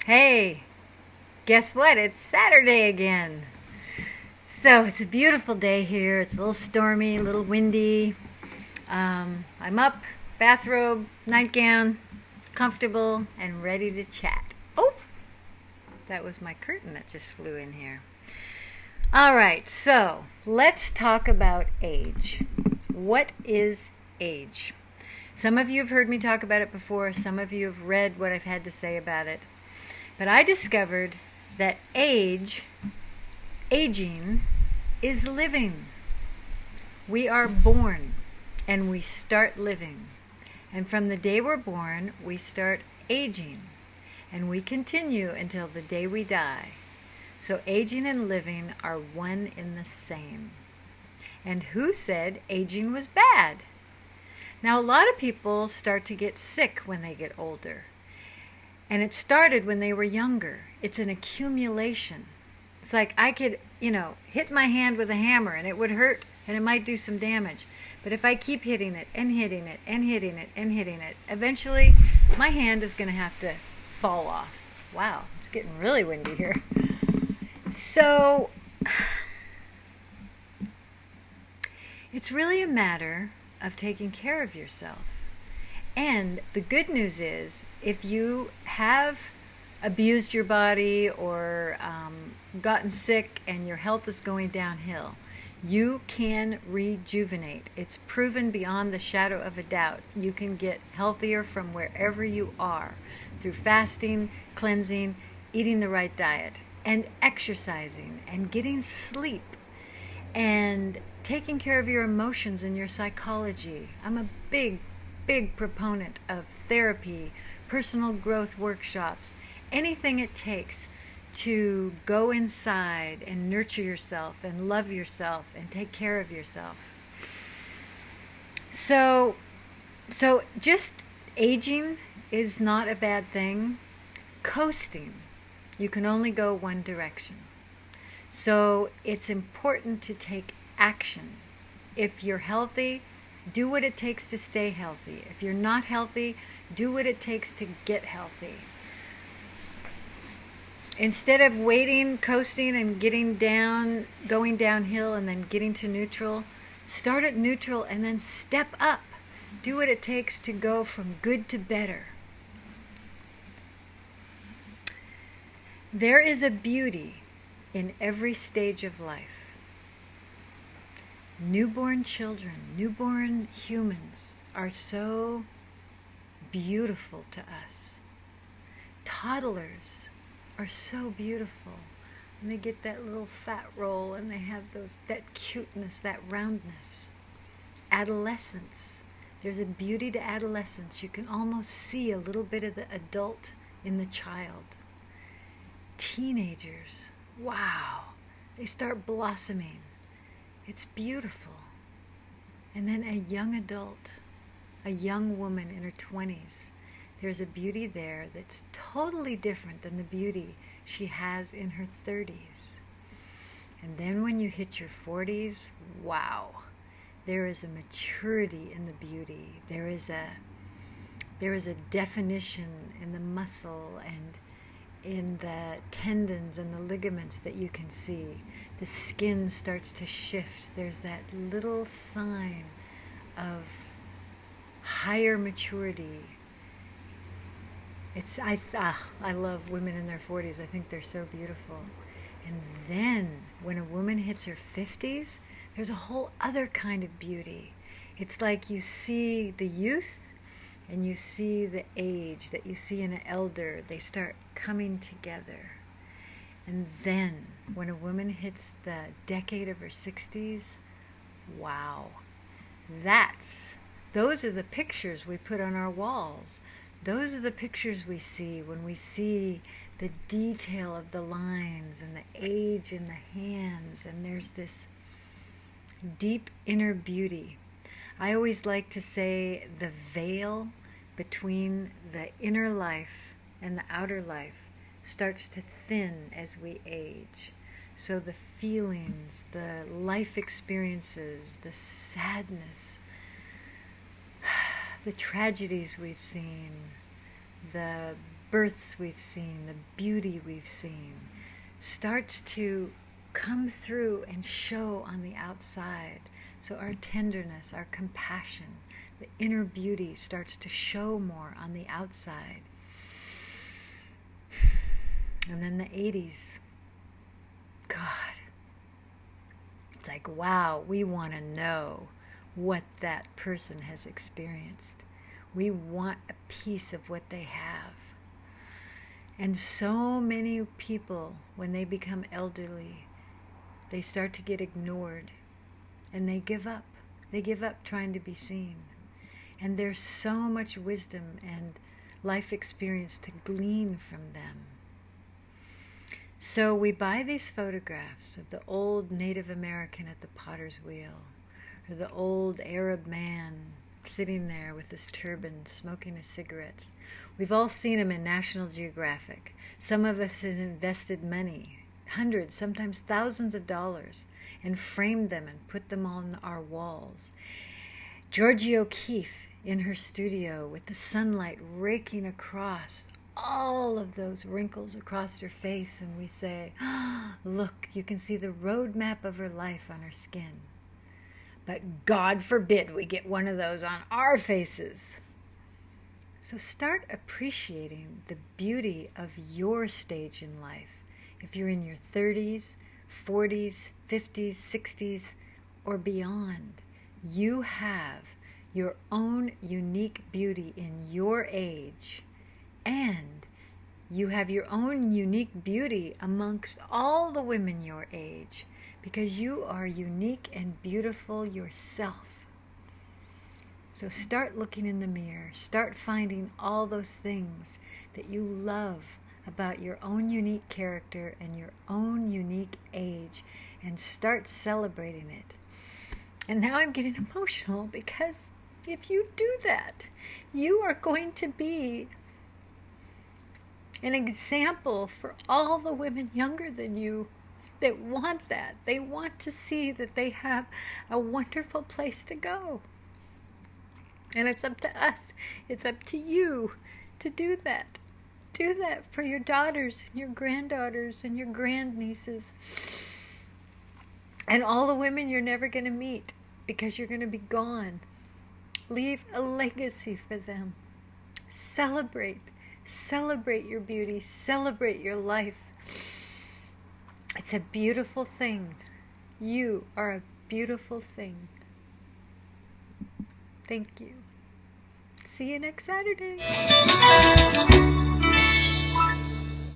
Hey, guess what? It's Saturday again. So it's a beautiful day here. It's a little stormy, a little windy. I'm up, bathrobe, nightgown, comfortable, and ready to chat. Oh, that was my curtain that just flew in here. All right, so let's talk about age. What is age? Some of you have heard me talk about it before. Some of you have read what I've had to say about it. But I discovered that aging, is living. We are born and we start living. And from the day we're born, we start aging. And we continue until the day we die. So aging and living are one in the same. And who said aging was bad? Now, a lot of people start to get sick when they get older. And it started when they were younger. It's an accumulation. It's like I could, hit my hand with a hammer and it would hurt and it might do some damage. But if I keep hitting it and hitting it and hitting it and hitting it, eventually my hand is going to have to fall off. Wow, it's getting really windy here. So it's really a matter of taking care of yourself. And the good news is, if you have abused your body or gotten sick and your health is going downhill, you can rejuvenate. It's proven beyond the shadow of a doubt. You can get healthier from wherever you are through fasting, cleansing, eating the right diet, and exercising, and getting sleep, and taking care of your emotions and your psychology. I'm a big proponent of therapy, personal growth workshops, anything it takes to go inside and nurture yourself and love yourself and take care of yourself. So just aging is not a bad thing. Coasting, you can only go one direction. So it's important to take action. If you're healthy, do what it takes to stay healthy. If you're not healthy, do what it takes to get healthy. Instead of waiting, coasting, and going downhill and then getting to neutral, start at neutral and then step up. Do what it takes to go from good to better. There is a beauty in every stage of life. Newborn children, newborn humans are so beautiful to us. Toddlers are so beautiful. And they get that little fat roll and they have that cuteness, that roundness. Adolescence. There's a beauty to adolescence. You can almost see a little bit of the adult in the child. Teenagers. Wow. They start blossoming. It's beautiful. And then a young adult, a young woman in her 20s, there's a beauty there that's totally different than the beauty she has in her 30s. And then when you hit your 40s, wow, there is a maturity in the beauty. There is a definition in the muscle and in the tendons and the ligaments that you can see. The skin starts to shift. There's that little sign of higher maturity. I love women in their 40s. I think they're so beautiful. And then when a woman hits her 50s, there's a whole other kind of beauty. It's like you see the youth and you see the age that you see in an elder. They start coming together. And then when a woman hits the decade of her 60s, wow. Those are the pictures we put on our walls. Those are the pictures we see when we see the detail of the lines and the age in the hands, and there's this deep inner beauty. I always like to say the veil between the inner life and the outer life starts to thin as we age. So the feelings, the life experiences, the sadness, the tragedies we've seen, the births we've seen, the beauty we've seen, starts to come through and show on the outside. So our tenderness, our compassion, the inner beauty starts to show more on the outside. And then the 80s. God. It's like, wow, we want to know what that person has experienced. We want a piece of what they have. And so many people, when they become elderly, they start to get ignored. And they give up. They give up trying to be seen. And there's so much wisdom and life experience to glean from them. So we buy these photographs of the old Native American at the potter's wheel, or the old Arab man sitting there with his turban, smoking a cigarette. We've all seen him in National Geographic. Some of us have invested money, hundreds, sometimes thousands of dollars, and framed them and put them on our walls. Georgie O'Keeffe in her studio with the sunlight raking across all of those wrinkles across her face, and we say, oh, look, you can see the roadmap of her life on her skin. But God forbid we get one of those on our faces. So start appreciating the beauty of your stage in life. If you're in your 30s, 40s, 50s, 60s, or beyond, you have your own unique beauty in your age, and you have your own unique beauty amongst all the women your age, because you are unique and beautiful yourself. So start looking in the mirror. Start finding all those things that you love about your own unique character and your own unique age, and start celebrating it. And now I'm getting emotional, because if you do that, you are going to be an example for all the women younger than you that want that. They want to see that they have a wonderful place to go. And it's up to us. It's up to you to do that. Do that for your daughters and your granddaughters and your grandnieces. And all the women you're never going to meet, because you're going to be gone. Leave a legacy for them. Celebrate. Celebrate your beauty. Celebrate your life. It's a beautiful thing. You are a beautiful thing. Thank you. See you next Saturday.